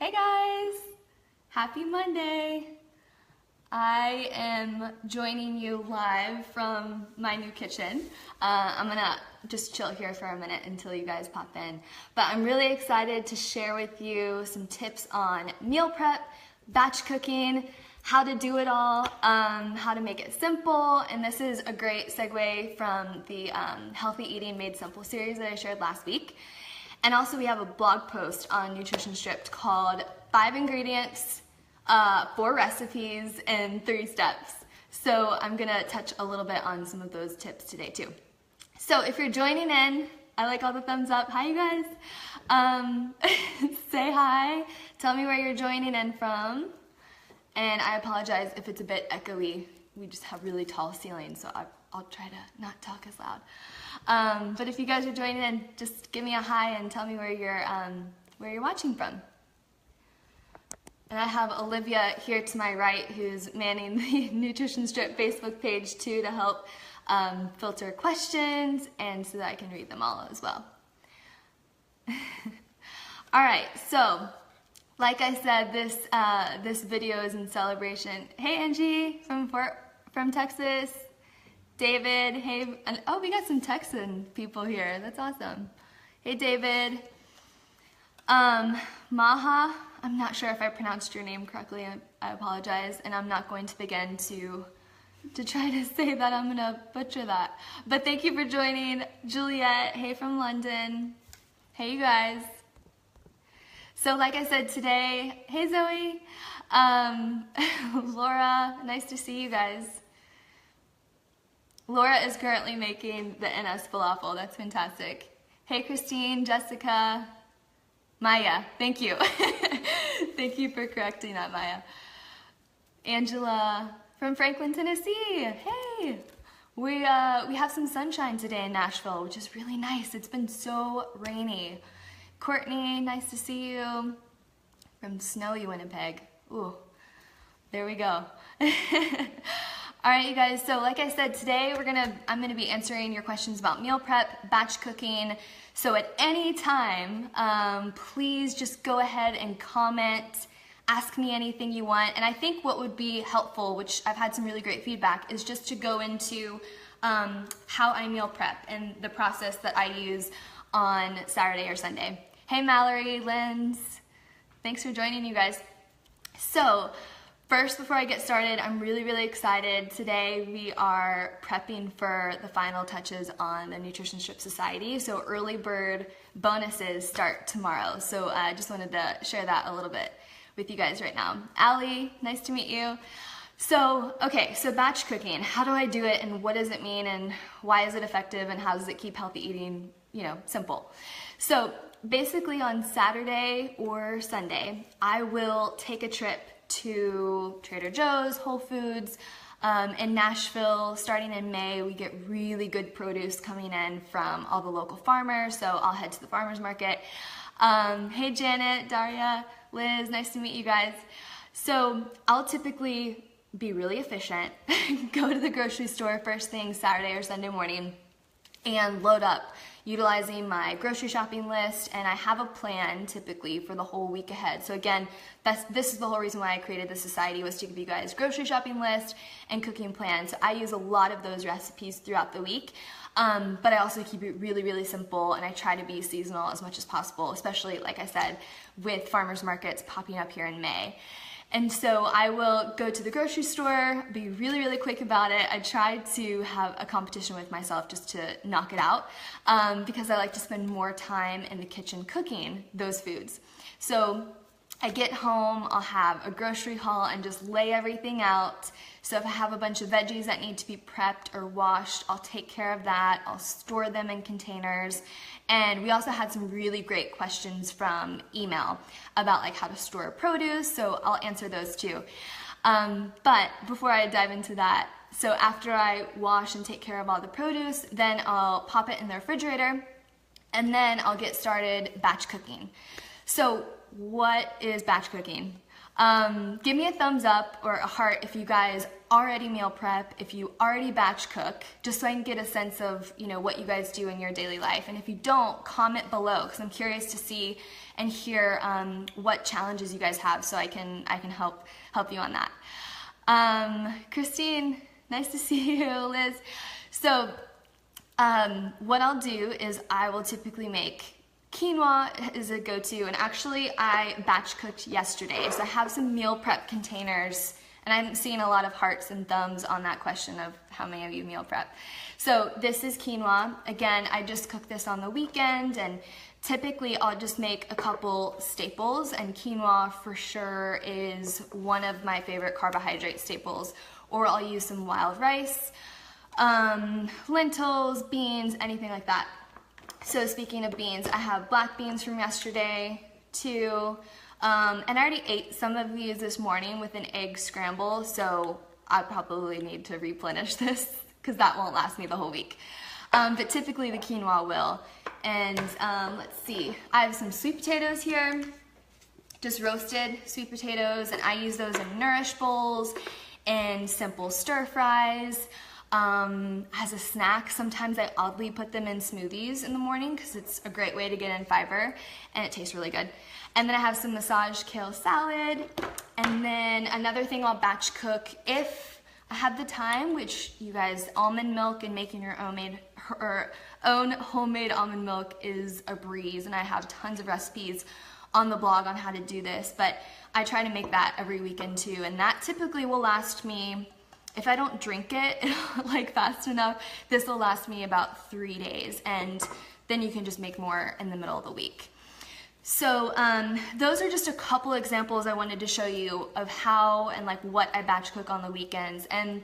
Hey guys! Happy Monday! I am joining you live from my new kitchen. I'm gonna just chill here for a minute until you guys pop in. But I'm really excited to share with you some tips on meal prep, batch cooking, how to do it all, how to make it simple. And this is a great segue from the Healthy Eating Made Simple series that I shared last week. And also we have a blog post on Nutrition Stripped called 5 Ingredients, 4 Recipes, and 3 Steps. So I'm gonna touch a little bit on some of those tips today too. So if you're joining in, I like all the thumbs up. Hi you guys. Say hi, tell me where you're joining in from. And I apologize if it's a bit echoey. We just have really tall ceilings, so I'll try to not talk as loud. But if you guys are joining in, just give me a hi and tell me where you're watching from. And I have Olivia here to my right, who's manning the Nutrition Strip Facebook page too to help filter questions and so that I can read them all as well. All right, so like I said, this video is in celebration. Hey Angie from Texas. David, hey, and oh, we got some Texan people here. That's awesome. Hey, David. Maha, I'm not sure if I pronounced your name correctly. I apologize, and I'm not going to begin to try to say that. I'm gonna butcher that. But thank you for joining. Juliet, hey from London. Hey, you guys. So like I said today, hey Zoe, Laura, nice to see you guys. Laura is currently making the NS falafel. That's fantastic. Hey, Christine, Jessica, Maya. Thank you. Thank you for correcting that, Maya. Angela from Franklin, Tennessee. Hey. We have some sunshine today in Nashville, which is really nice. It's been so rainy. Courtney, nice to see you. From snowy Winnipeg. Ooh, there we go. All right, you guys, so like I said, today I'm gonna be answering your questions about meal prep, batch cooking. So at any time, please just go ahead and comment, ask me anything you want. And I think what would be helpful, which I've had some really great feedback, is just to go into how I meal prep and the process that I use on Saturday or Sunday. Hey Mallory, Linz, thanks for joining, you guys. So, first, before I get started, I'm really excited. Today we are prepping for the final touches on the Nutrition Strip Society. So early bird bonuses start tomorrow. So I just wanted to share that a little bit with you guys right now. Allie, nice to meet you. So, okay, so batch cooking. How do I do it and what does it mean and why is it effective and how does it keep healthy eating, simple? So basically on Saturday or Sunday, I will take a trip to Trader Joe's, Whole Foods. In Nashville, starting in May, we get really good produce coming in from all the local farmers, so I'll head to the farmer's market. Hey Janet, Daria, Liz, nice to meet you guys. So I'll typically be really efficient, go to the grocery store first thing Saturday or Sunday morning, and load up utilizing my grocery shopping list, and I have a plan typically for the whole week ahead. So again, this is the whole reason why I created the society, was to give you guys grocery shopping list and cooking plans. So I use a lot of those recipes throughout the week, but I also keep it really simple, and I try to be seasonal as much as possible, especially, like I said, with farmers markets popping up here in May. And so I will go to the grocery store, be really quick about it. I try to have a competition with myself just to knock it out because I like to spend more time in the kitchen cooking those foods. So I get home, I'll have a grocery haul and just lay everything out. So if I have a bunch of veggies that need to be prepped or washed, I'll take care of that. I'll store them in containers. And we also had some really great questions from email about like how to store produce, so I'll answer those too. But before I dive into that, so after I wash and take care of all the produce, then I'll pop it in the refrigerator, and then I'll get started batch cooking. So what is batch cooking? Give me a thumbs up or a heart if you guys already meal prep, if you already batch cook, just so I can get a sense of, you know, what you guys do in your daily life. And if you don't, comment below, because I'm curious to see and hear what challenges you guys have, so I can help you on that. Christine, nice to see you. Liz. So what I'll do is I will typically make quinoa is a go-to, and actually I batch cooked yesterday, so I have some meal prep containers, and I'm seeing a lot of hearts and thumbs on that question of how many of you meal prep. So this is quinoa. Again, I just cook this on the weekend, and typically I'll just make a couple staples, and quinoa for sure is one of my favorite carbohydrate staples, or I'll use some wild rice, lentils, beans, anything like that. So speaking of beans, I have black beans from yesterday too, and I already ate some of these this morning with an egg scramble, so I probably need to replenish this because that won't last me the whole week. But typically the quinoa will. And let's see, I have some sweet potatoes here, just roasted sweet potatoes, and I use those in nourish bowls and simple stir fries. As a snack, sometimes I oddly put them in smoothies in the morning because it's a great way to get in fiber and it tastes really good. And then I have some massaged kale salad, and then another thing I'll batch cook if I have the time, which you guys, almond milk and making your own homemade almond milk is a breeze, and I have tons of recipes on the blog on how to do this, but I try to make that every weekend too, and that typically will last me, if I don't drink it like fast enough, this will last me about 3 days, and then you can just make more in the middle of the week. So those are just a couple examples I wanted to show you of how and like what I batch cook on the weekends. And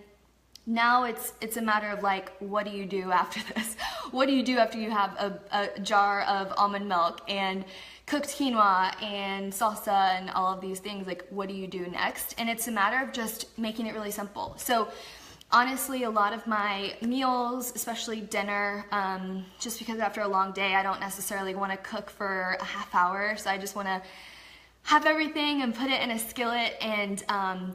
now it's a matter of like, what do you do after this? What do you do after you have a jar of almond milk and cooked quinoa and salsa and all of these things? Like, what do you do next? And it's a matter of just making it really simple. So honestly, a lot of my meals, especially dinner, just because after a long day, I don't necessarily want to cook for a half hour. So I just want to have everything and put it in a skillet and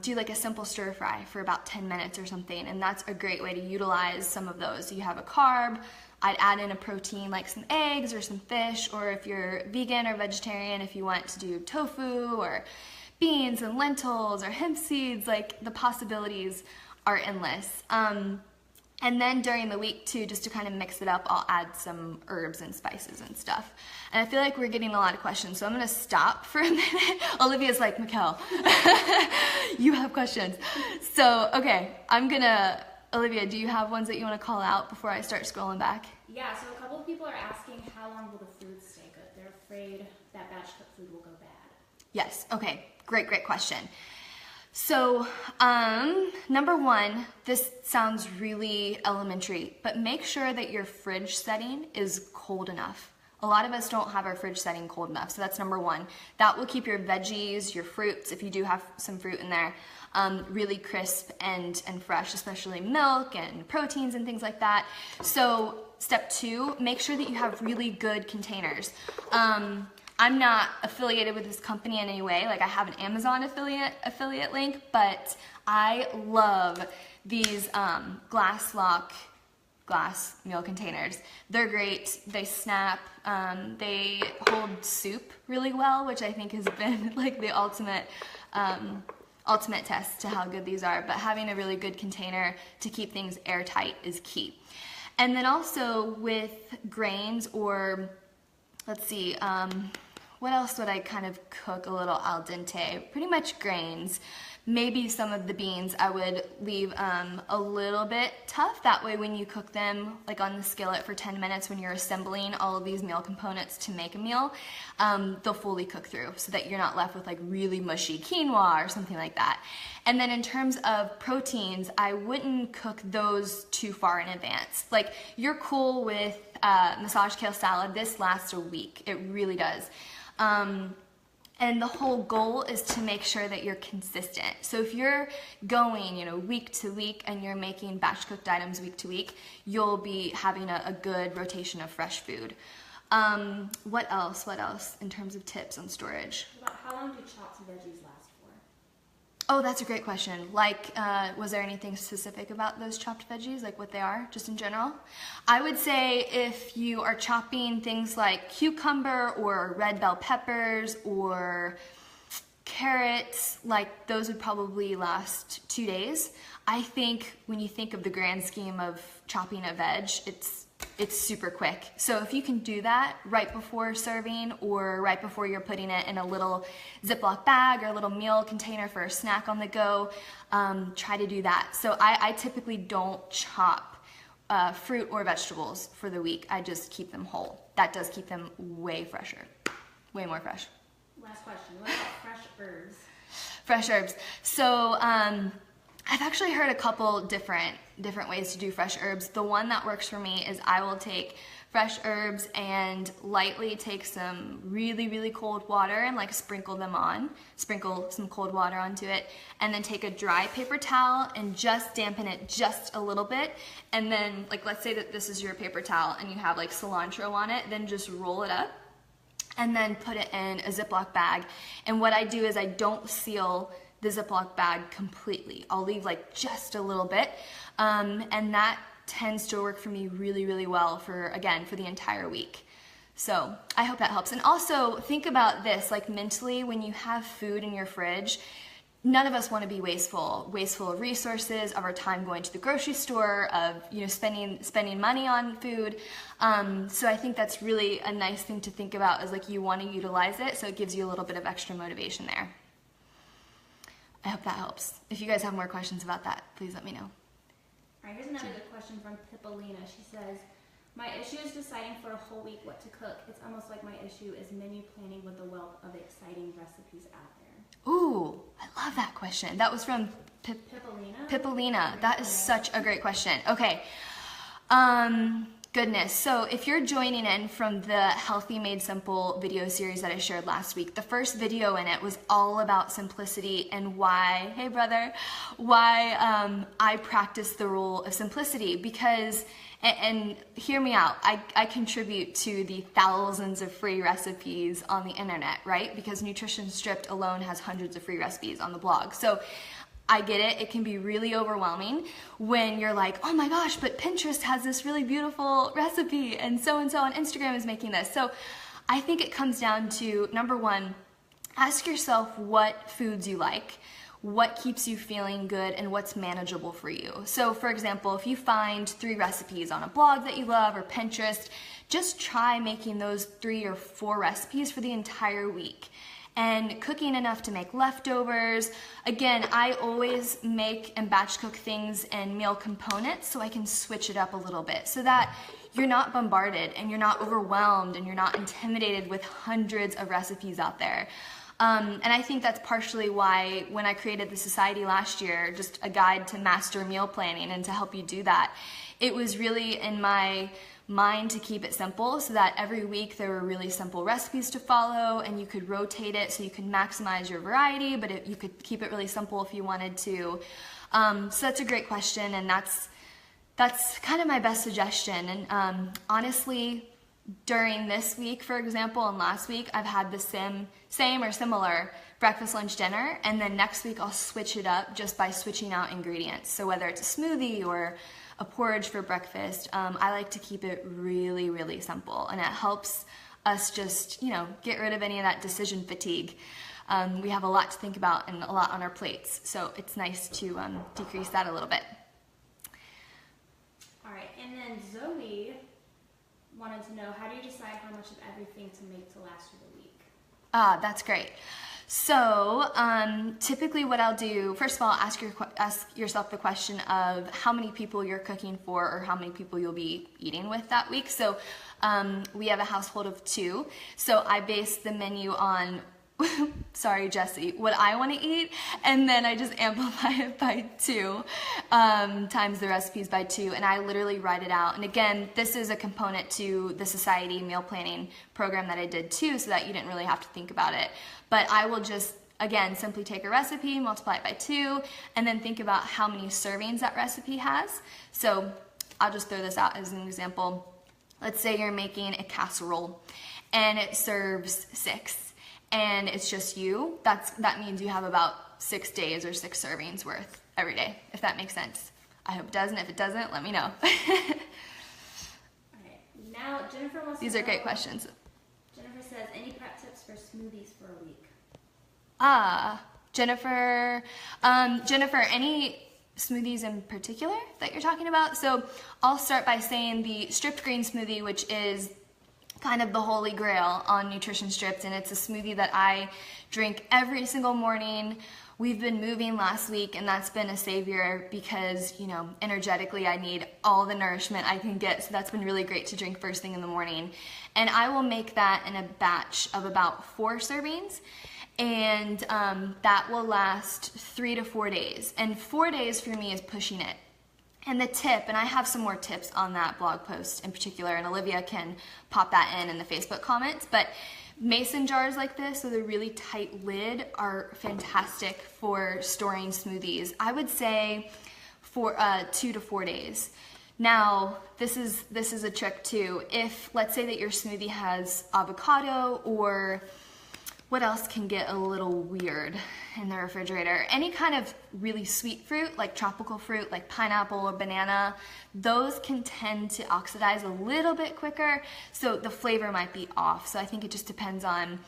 do like a simple stir fry for about 10 minutes or something. And that's a great way to utilize some of those. So you have a carb, I'd add in a protein like some eggs or some fish, or if you're vegan or vegetarian, if you want to do tofu or beans and lentils or hemp seeds, like the possibilities are endless. And then during the week too, just to kind of mix it up, I'll add some herbs and spices and stuff. And I feel like we're getting a lot of questions, so I'm gonna stop for a minute. Olivia's like, Mikkel, you have questions. So, okay, Olivia, do you have ones that you wanna call out before I start scrolling back? Yeah, so a couple of people are asking how long will the food stay good? They're afraid that batch cooked food will go bad. Yes, okay, great question. So, number one, this sounds really elementary, but make sure that your fridge setting is cold enough. A lot of us don't have our fridge setting cold enough, so that's number one. That will keep your veggies, your fruits, if you do have some fruit in there, really crisp and fresh, especially milk and proteins and things like that. So, step two, make sure that you have really good containers. I'm not affiliated with this company in any way. Like, I have an Amazon affiliate link, but I love these glass meal containers. They're great. They snap. They hold soup really well, which I think has been like the ultimate test to how good these are. But having a really good container to keep things airtight is key. And then also with grains, or let's see, what else would I kind of cook a little al dente? Pretty much grains. Maybe some of the beans I would leave a little bit tough. That way when you cook them like on the skillet for 10 minutes when you're assembling all of these meal components to make a meal, they'll fully cook through so that you're not left with like really mushy quinoa or something like that. And then in terms of proteins, I wouldn't cook those too far in advance. Like, you're cool with massaged kale salad. This lasts a week. It really does. And the whole goal is to make sure that you're consistent. So if you're going, week to week and you're making batch cooked items week to week, you'll be having a good rotation of fresh food. What else in terms of tips on storage? About how long do chopped veggies last for? Oh, that's a great question. Like, was there anything specific about those chopped veggies, like what they are, just in general? I would say if you are chopping things like cucumber or red bell peppers or carrots, like those would probably last 2 days. I think when you think of the grand scheme of chopping a veg, it's super quick. So if you can do that right before serving or right before you're putting it in a little Ziploc bag or a little meal container for a snack on the go, try to do that. So I typically don't chop fruit or vegetables for the week. I just keep them whole. That does keep them way fresher, way more fresh. Last question, what about fresh herbs? Fresh herbs. So I've actually heard a couple different ways to do fresh herbs. The one that works for me is I will take fresh herbs and lightly take some really, really cold water and like sprinkle some cold water onto it, and then take a dry paper towel and just dampen it just a little bit. And then, like, let's say that this is your paper towel and you have like cilantro on it, then just roll it up and then put it in a Ziploc bag. And what I do is I don't seal the Ziploc bag completely. I'll leave like just a little bit, and that tends to work for me really, really well for the entire week. So I hope that helps. And also think about this, like mentally, when you have food in your fridge, none of us want to be wasteful of resources, of our time going to the grocery store, of spending money on food. So I think that's really a nice thing to think about, is like you want to utilize it, so it gives you a little bit of extra motivation there. I hope that helps. If you guys have more questions about that, please let me know. All right, here's another good question from Pippolina. She says, my issue is deciding for a whole week what to cook. It's almost like my issue is menu planning with the wealth of exciting recipes out there. Ooh, I love that question. That was from Pippolina. That is such a great question. Okay. Goodness. So if you're joining in from the Healthy Made Simple video series that I shared last week, the first video in it was all about simplicity and why, hey brother, why I practice the rule of simplicity. Because, and hear me out, I contribute to the thousands of free recipes on the internet, right? Because Nutrition Stripped alone has hundreds of free recipes on the blog. So I get it. It can be really overwhelming when you're like, oh my gosh, but Pinterest has this really beautiful recipe and so on Instagram is making this. So I think it comes down to, number one, ask yourself what foods you like, what keeps you feeling good, and what's manageable for you. So for example, if you find 3 recipes on a blog that you love or Pinterest, just try making those 3 or 4 recipes for the entire week. And cooking enough to make leftovers. Again, I always make and batch cook things in meal components so I can switch it up a little bit so that you're not bombarded and you're not overwhelmed and you're not intimidated with hundreds of recipes out there. And I think that's partially why when I created the society last year, just a guide to master meal planning and to help you do that, it was really in my mind to keep it simple so that every week there were really simple recipes to follow and you could rotate it so you could maximize your variety, but you could keep it really simple if you wanted to. So that's a great question, and that's kind of my best suggestion. And honestly, during this week, for example, and last week, I've had the same or similar breakfast, lunch, dinner, and then next week I'll switch it up just by switching out ingredients. So whether it's a smoothie or a porridge for breakfast, I like to keep it really, really simple, and it helps us just, get rid of any of that decision fatigue. We have a lot to think about and a lot on our plates, so it's nice to decrease that a little bit. All right, and then Zoe wanted to know, how do you decide how much of everything to make to last you the week? That's great. So typically what I'll do, first of all, ask yourself the question of how many people you're cooking for or how many people you'll be eating with that week. So we have a household of 2, so I base the menu on sorry Jesse, what I want to eat, and then I just amplify it by 2, times the recipes by 2, and I literally write it out. And again, this is a component to the society meal planning program that I did too, so that you didn't really have to think about it. But I will just, again, simply take a recipe, multiply it by 2, and then think about how many servings that recipe has. So I'll just throw this out as an example. Let's say you're making a casserole and it serves 6. and it's just you, that means you have about 6 days or 6 servings worth every day, if that makes sense. I hope it does, and if it doesn't, let me know. Alright, now Jennifer wants These to are know, great questions. Jennifer says, any prep tips for smoothies for a week? Jennifer, any smoothies in particular that you're talking about? So I'll start by saying the stripped green smoothie, which is kind of the holy grail on nutrition strips, and it's a smoothie that I drink every single morning. We've been moving last week, and that's been a savior because, you know, energetically I need all the nourishment I can get, so that's been really great to drink first thing in the morning. And I will make that in a batch of about 4 servings, and that will last 3 to 4 days. And 4 days for me is pushing it. And the tip, and I have some more tips on that blog post in particular, and Olivia can pop that in the Facebook comments, but mason jars like this with a really tight lid are fantastic for storing smoothies. I would say for 2 to 4 days. Now, this is a trick too. If, let's say that your smoothie has avocado, or what else can get a little weird in the refrigerator? Any kind of really sweet fruit, like tropical fruit, like pineapple or banana, those can tend to oxidize a little bit quicker, so the flavor might be off. So I think it just depends on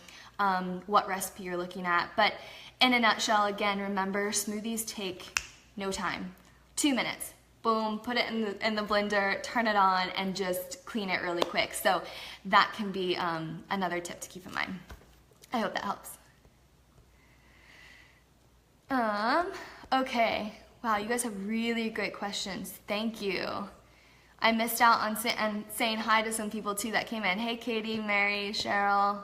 what recipe you're looking at. But in a nutshell, again, remember, smoothies take no time. 2 minutes. Boom, put it in the blender, turn it on, and just clean it really quick. So that can be another tip to keep in mind. I hope that helps. Okay. Wow, you guys have really great questions. Thank you. I missed out on saying hi to some people too that came in. Hey, Katie, Mary, Cheryl,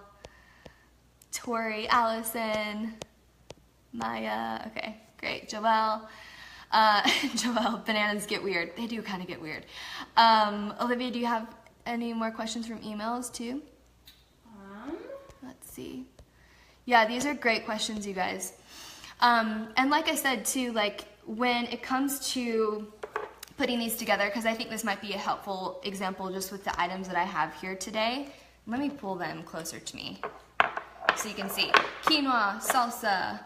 Tori, Allison, Maya. Okay, great. Joelle. Joelle, bananas get weird. They do kind of get weird. Olivia, do you have any more questions from emails too? Let's see. Yeah, these are great questions, you guys. And like I said too, like when it comes to putting these together, because I think this might be a helpful example just with the items that I have here today. Let me pull them closer to me so you can see. Quinoa, salsa,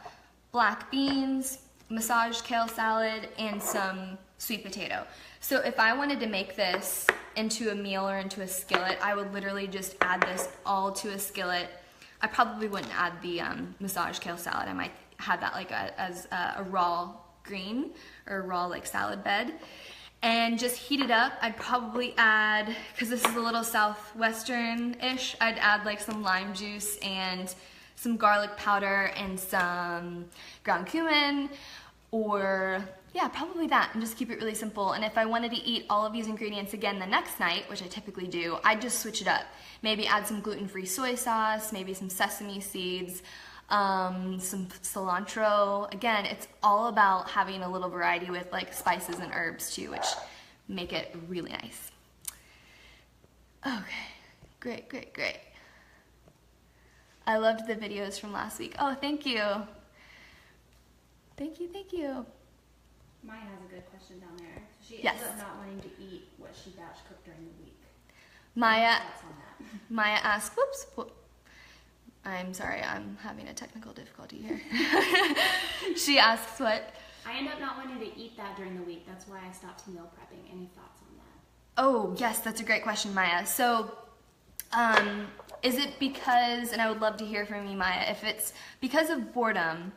black beans, massaged kale salad, and some sweet potato. So if I wanted to make this into a meal or into a skillet, I would literally just add this all to a skillet. I probably wouldn't add the massaged kale salad. I might have that like as a raw green or a raw like salad bed, and just heat it up. I'd probably add, because this is a little southwestern-ish, I'd add like some lime juice and some garlic powder and some ground cumin, or yeah, probably that, and just keep it really simple. And if I wanted to eat all of these ingredients again the next night, which I typically do, I'd just switch it up. Maybe add some gluten-free soy sauce, maybe some sesame seeds, some cilantro. Again, it's all about having a little variety with like spices and herbs too, which make it really nice. Okay, great, great, great. I loved the videos from last week. Oh, thank you. Thank you, thank you. Maya has a good question down there. She Yes. ends up not wanting to eat what she batch cooked during the week. Maya, Thoughts on that? Maya asks, I'm sorry, I'm having a technical difficulty here. She asks what? I end up not wanting to eat that during the week. That's why I stopped meal prepping. Any thoughts on that? Oh, yes, that's a great question, Maya. So, is it because, and I would love to hear from you, Maya, if it's because of boredom,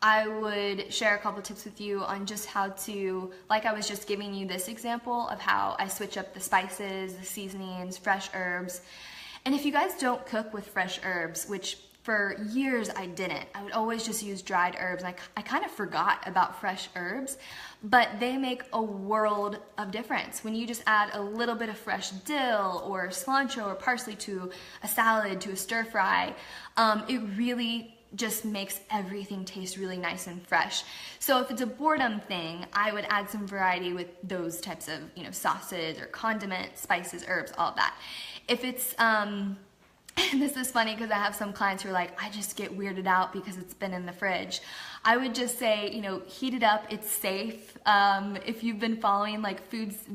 I would share a couple tips with you on just how to, like I was just giving you this example of how I switch up the spices, the seasonings, fresh herbs. And if you guys don't cook with fresh herbs, which for years I didn't, I would always just use dried herbs. And I kind of forgot about fresh herbs, but they make a world of difference. When you just add a little bit of fresh dill or cilantro or parsley to a salad, to a stir fry, it really just makes everything taste really nice and fresh. So if it's a boredom thing, I would add some variety with those types of, sauces or condiments, spices, herbs, all of that. If it's And this is funny because I have some clients who are like, I just get weirded out because it's been in the fridge. I would just say, you know, heat it up, it's safe. If you've been following like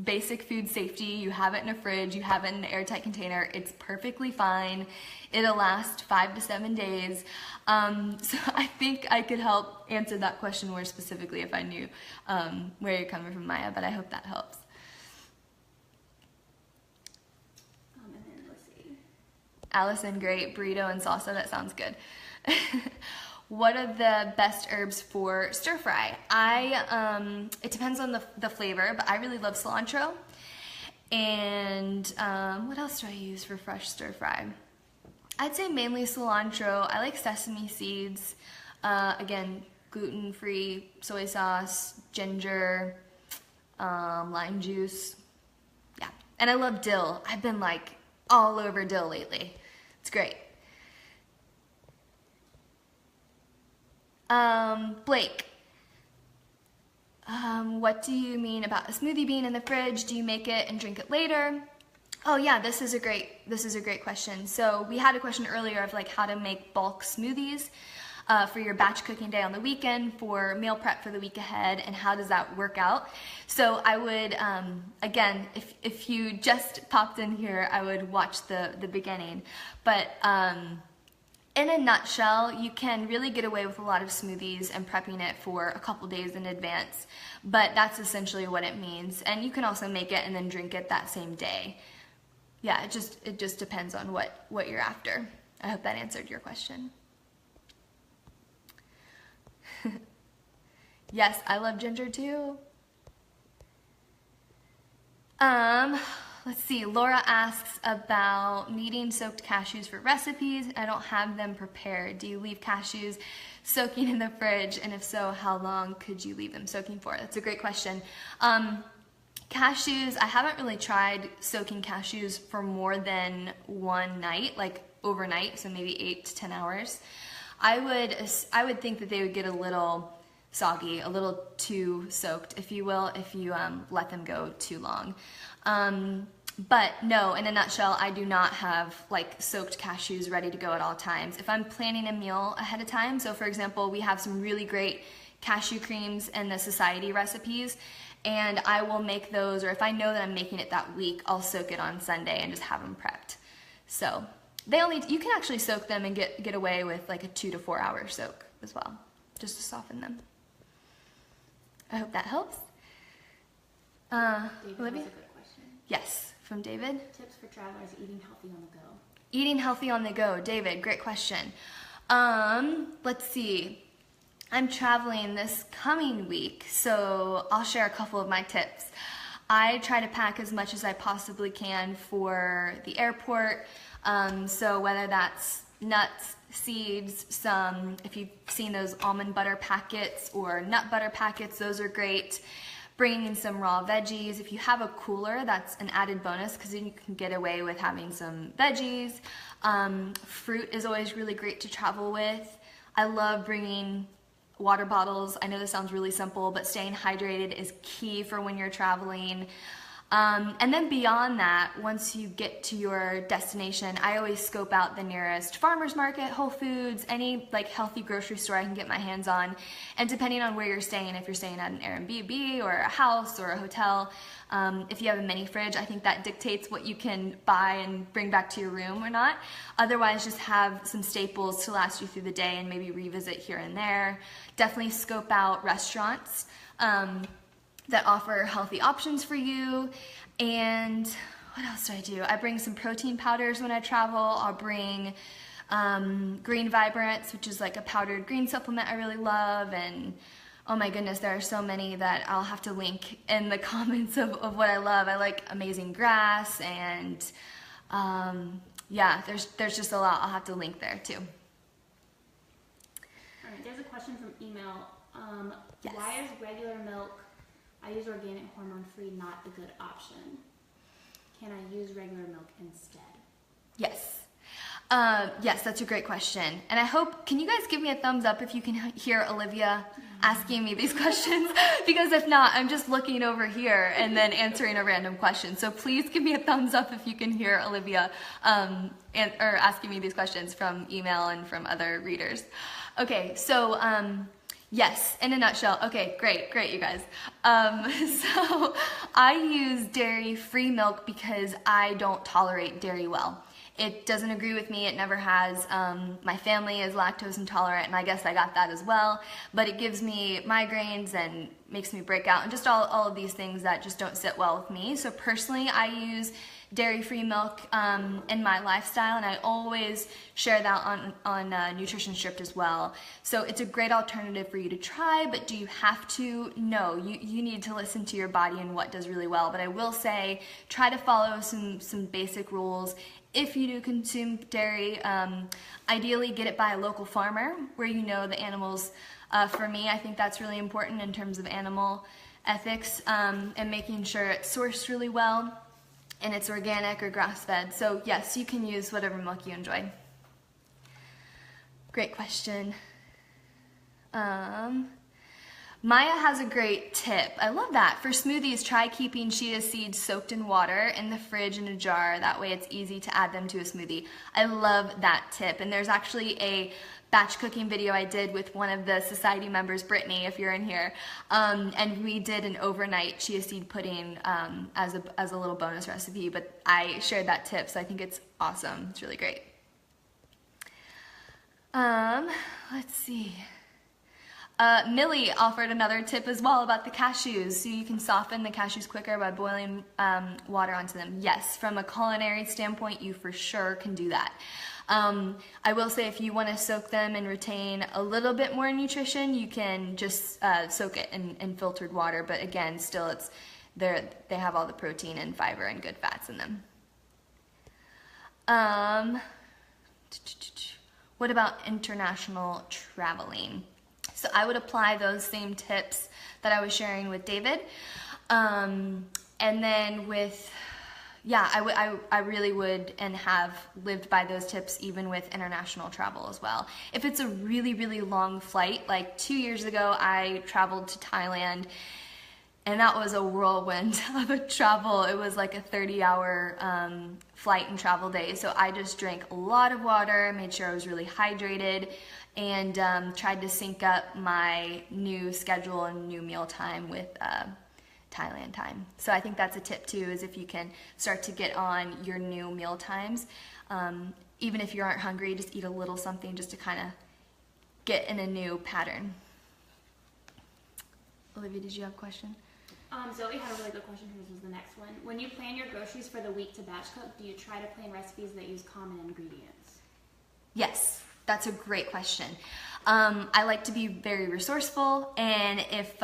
basic food safety, you have it in a fridge, you have it in an airtight container, it's perfectly fine. It'll last 5 to 7 days. So I think I could help answer that question more specifically if I knew where you're coming from, Maya, but I hope that helps. Allison, great. Burrito and salsa, that sounds good. What are the best herbs for stir fry? It depends on the flavor, but I really love cilantro. And what else do I use for fresh stir fry? I'd say mainly cilantro. I like sesame seeds. Again, gluten-free, soy sauce, ginger, lime juice. Yeah, and I love dill. I've been like all over dill lately. It's great. Blake, what do you mean about a smoothie being in the fridge? Do you make it and drink it later? Oh yeah, this is a great question. So we had a question earlier of like how to make bulk smoothies for your batch cooking day on the weekend, for meal prep for the week ahead, and how does that work out? So I would, again, if you just popped in here, I would watch the beginning. But in a nutshell, you can really get away with a lot of smoothies and prepping it for a couple days in advance, but that's essentially what it means. And you can also make it and then drink it that same day. Yeah, it just depends on what you're after. I hope that answered your question. Yes, I love ginger too. Let's see, Laura asks about needing soaked cashews for recipes. I don't have them prepared. Do you leave cashews soaking in the fridge? And if so, how long could you leave them soaking for? That's a great question. Cashews, I haven't really tried soaking cashews for more than one night, like overnight, so maybe 8 to 10 hours. I would think that they would get a little soggy, a little too soaked, if you will, if you let them go too long. But no, in a nutshell, I do not have like soaked cashews ready to go at all times. If I'm planning a meal ahead of time, so for example, we have some really great cashew creams in the Society recipes, and I will make those, or if I know that I'm making it that week, I'll soak it on Sunday and just have them prepped. So you can actually soak them and get away with like a 2 to 4 hour soak as well, just to soften them. I hope that helps. David Olivia? has a good question. Yes, from David. Tips for travelers eating healthy on the go. Eating healthy on the go. David, great question. Let's see. I'm traveling this coming week, so I'll share a couple of my tips. I try to pack as much as I possibly can for the airport. So whether that's nuts, seeds, if you've seen those almond butter packets or nut butter packets, those are great. Bringing in some raw veggies. If you have a cooler, that's an added bonus because then you can get away with having some veggies. Fruit is always really great to travel with. I love bringing water bottles. I know this sounds really simple, but staying hydrated is key for when you're traveling. And then beyond that, once you get to your destination, I always scope out the nearest farmer's market, Whole Foods, any like healthy grocery store I can get my hands on. And depending on where you're staying, if you're staying at an Airbnb or a house or a hotel, if you have a mini fridge, I think that dictates what you can buy and bring back to your room or not. Otherwise, just have some staples to last you through the day and maybe revisit here and there. Definitely scope out restaurants that offer healthy options for you. And what else do? I bring some protein powders when I travel. I'll bring Green Vibrance, which is like a powdered green supplement I really love. And oh my goodness, there are so many that I'll have to link in the comments of what I love. I like Amazing Grass, and yeah, there's just a lot. I'll have to link there too. All right, there's a question from email. Yes. Why is regular milk, I use organic hormone-free, not a good option? Can I use regular milk instead? Yes. Yes, that's a great question. And I hope, can you guys give me a thumbs up if you can hear Olivia asking me these questions? Because if not, I'm just looking over here and then answering a random question. So please give me a thumbs up if you can hear Olivia or asking me these questions from email and from other readers. Okay, so yes, in a nutshell. Okay, great, you guys. So I use dairy-free milk because I don't tolerate dairy well. It doesn't agree with me, it never has. My family is lactose intolerant, and I guess I got that as well, but it gives me migraines and makes me break out, and just all of these things that just don't sit well with me. So personally, I use dairy-free milk in my lifestyle, and I always share that on Nutrition Stripped as well. So it's a great alternative for you to try, but do you have to? No, you need to listen to your body and what does really well. But I will say, try to follow some basic rules. If you do consume dairy, ideally get it by a local farmer where you know the animals. For me, I think that's really important in terms of animal ethics and making sure it's sourced really well and it's organic or grass-fed. So yes, you can use whatever milk you enjoy. Great question. Maya has a great tip. I love that. For smoothies, try keeping chia seeds soaked in water in the fridge in a jar. That way it's easy to add them to a smoothie. I love that tip. And there's actually a batch cooking video I did with one of the society members, Brittany, if you're in here. And we did an overnight chia seed pudding as a little bonus recipe, but I shared that tip, so I think it's awesome. It's really great. Let's see. Millie offered another tip as well about the cashews. So you can soften the cashews quicker by boiling water onto them. Yes, from a culinary standpoint, you for sure can do that. I will say if you want to soak them and retain a little bit more nutrition, you can just soak it in filtered water. But again, still they have all the protein and fiber and good fats in them. What about international traveling? So I would apply those same tips that I was sharing with David. And then with, yeah, I really would and have lived by those tips even with international travel as well. If it's a really, really long flight, like 2 years ago, I traveled to Thailand, and that was a whirlwind of a travel. It was like a 30-hour flight and travel day. So I just drank a lot of water, made sure I was really hydrated, and tried to sync up my new schedule and new meal time with Thailand time. So I think that's a tip too, is if you can start to get on your new meal times. Even if you aren't hungry, just eat a little something just to kind of get in a new pattern. Olivia, did you have a question? Zoe had a really good question. This was the next one. When you plan your groceries for the week to batch cook, do you try to plan recipes that use common ingredients? Yes, that's a great question. I like to be very resourceful, and if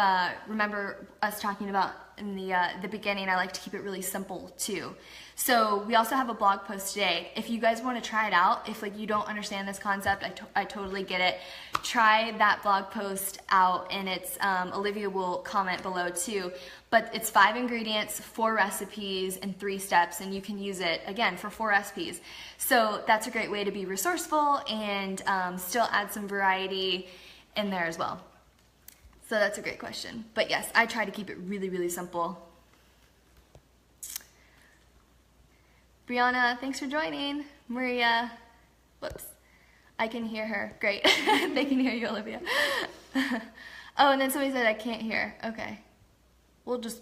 remember us talking about in the beginning, I like to keep it really simple too. So we also have a blog post today. If you guys want to try it out, if like you don't understand this concept, I totally get it. Try that blog post out, and it's Olivia will comment below too. But it's 5 ingredients, 4 recipes, and 3 steps, and you can use it again for 4 recipes. So that's a great way to be resourceful and still add some variety in there as well. So that's a great question. But yes, I try to keep it really, really simple. Brianna, thanks for joining. Maria, whoops, I can hear her. Great, they can hear you, Olivia. Oh, and then somebody said I can't hear. Okay, we'll just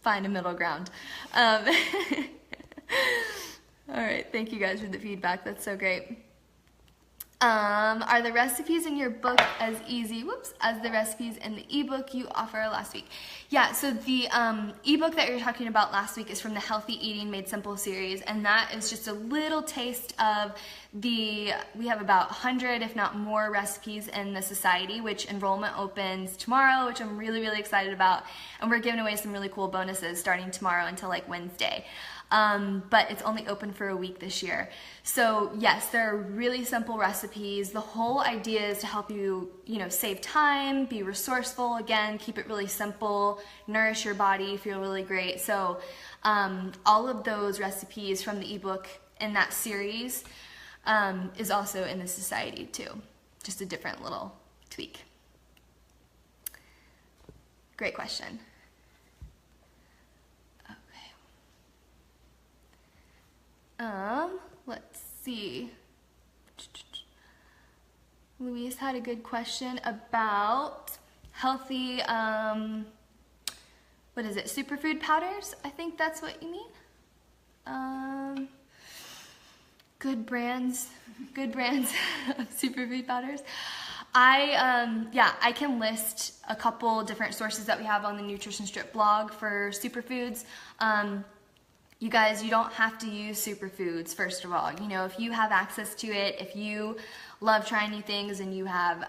find a middle ground. All right, thank you guys for the feedback. That's so great. Are the recipes in your book as easy, as the recipes in the ebook you offer last week? Yeah, so the ebook that you're talking about last week is from the Healthy Eating Made Simple series, and that is just a little taste of we have about 100, if not more, recipes in the society, which enrollment opens tomorrow, which I'm really, really excited about, and we're giving away some really cool bonuses starting tomorrow until like Wednesday. But it's only open for a week this year. So yes, there are really simple recipes. The whole idea is to help you, save time, be resourceful, again, keep it really simple, nourish your body, feel really great. So all of those recipes from the ebook in that series is also in the society too. Just a different little tweak. Great question. Okay. Let's see. Louise had a good question about healthy, what is it, superfood powders? I think that's what you mean. Good brands of superfood powders. I can list a couple different sources that we have on the Nutrition Strip blog for superfoods. You guys, you don't have to use superfoods, first of all. You know, if you have access to it, if you love trying new things and you have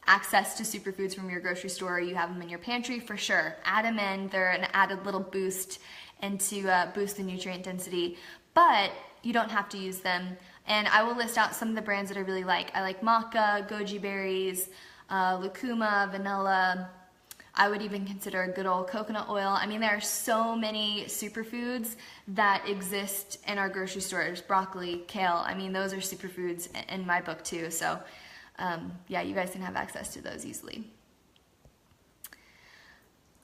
access to superfoods from your grocery store, you have them in your pantry, for sure. Add them in. They're an added little boost and to boost the nutrient density. But you don't have to use them. And I will list out some of the brands that I really like. I like maca, goji berries, lucuma, vanilla. I would even consider a good old coconut oil. I mean, there are so many superfoods that exist in our grocery stores. Broccoli, kale, I mean, those are superfoods in my book too. So yeah, you guys can have access to those easily.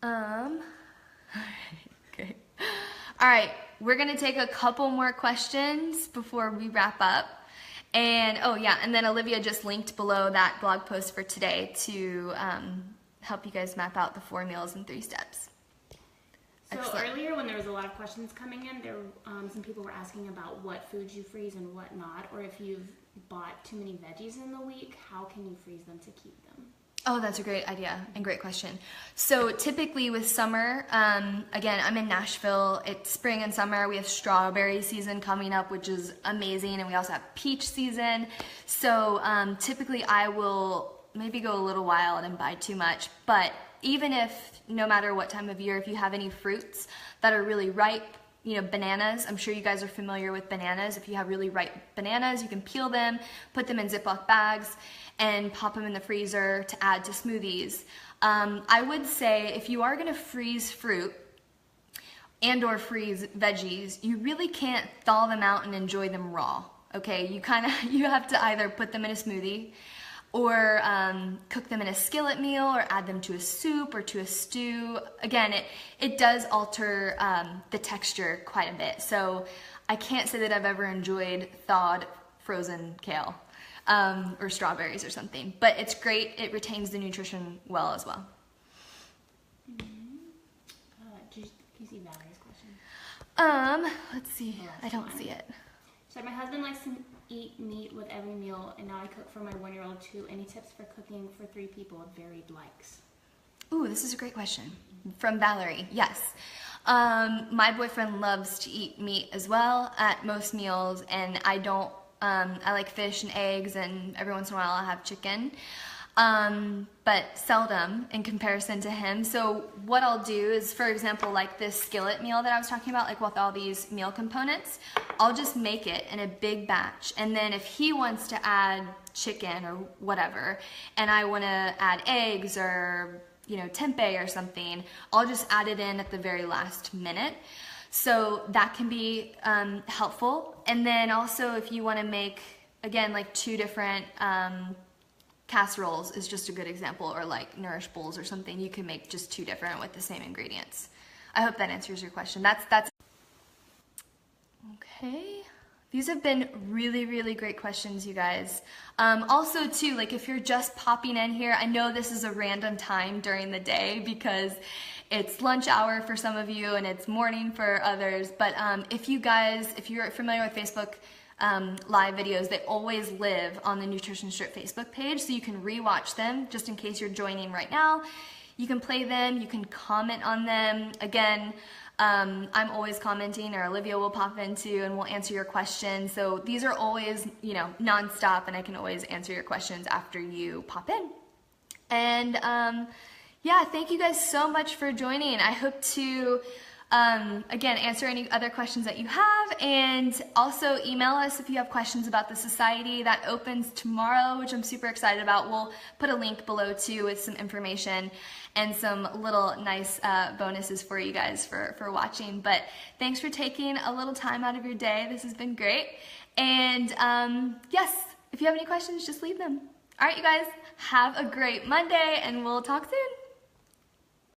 Okay. All right, we're gonna take a couple more questions before we wrap up. And oh yeah, and then Olivia just linked below that blog post for today to help you guys map out the 4 meals in 3 steps. So Excellent. earlier when there was a lot of questions coming in, there some people were asking about what foods you freeze and what not, or if you've bought too many veggies in the week, how can you freeze them to keep them? Oh, that's a great idea and great question. So typically with summer, again, I'm in Nashville, it's spring and summer, we have strawberry season coming up, which is amazing, and we also have peach season. So typically I will maybe go a little wild and buy too much, but even if, no matter what time of year, if you have any fruits that are really ripe, you know, bananas, I'm sure you guys are familiar with bananas. If you have really ripe bananas, you can peel them, put them in Ziploc bags, and pop them in the freezer to add to smoothies. I would say if you are gonna freeze fruit and or freeze veggies, you really can't thaw them out and enjoy them raw, okay? You have to either put them in a smoothie or cook them in a skillet meal, or add them to a soup or to a stew. Again, it does alter the texture quite a bit. So I can't say that I've ever enjoyed thawed frozen kale or strawberries or something, but it's great. It retains the nutrition well as well. Do you see Valerie's question? Let's see. I don't see it. So my husband likes to eat meat with every meal, and now I cook for my 1-year-old too. Any tips for cooking for 3 people with varied likes? Ooh, this is a great question from Valerie. Yes. My boyfriend loves to eat meat as well at most meals, and I don't, I like fish and eggs, and every once in a while I'll have chicken. But seldom in comparison to him. So what I'll do is, for example, like this skillet meal that I was talking about, like with all these meal components, I'll just make it in a big batch. And then if he wants to add chicken or whatever, and I want to add eggs or, you know, tempeh or something, I'll just add it in at the very last minute. So that can be helpful. And then also if you want to make, again, like 2 different casseroles is just a good example, or like nourish bowls or something. You can make just 2 different with the same ingredients. I hope that answers your question. That's okay. These have been really, really great questions, you guys. Also too, like if you're just popping in here, I know this is a random time during the day because it's lunch hour for some of you and it's morning for others, but if you're familiar with Facebook live videos, they always live on the Nutrition Strip Facebook page, so you can rewatch them just in case you're joining right now. You can play them, you can comment on them. Again, I'm always commenting, or Olivia will pop in too and we'll answer your questions. So these are always, you know, non-stop, and I can always answer your questions after you pop in. And yeah, thank you guys so much for joining. I hope to Again, answer any other questions that you have, and also email us if you have questions about the society. That opens tomorrow, which I'm super excited about. We'll put a link below too with some information and some little nice bonuses for you guys for watching. But thanks for taking a little time out of your day. This has been great. And yes, if you have any questions, just leave them. All right, you guys, have a great Monday, and we'll talk soon.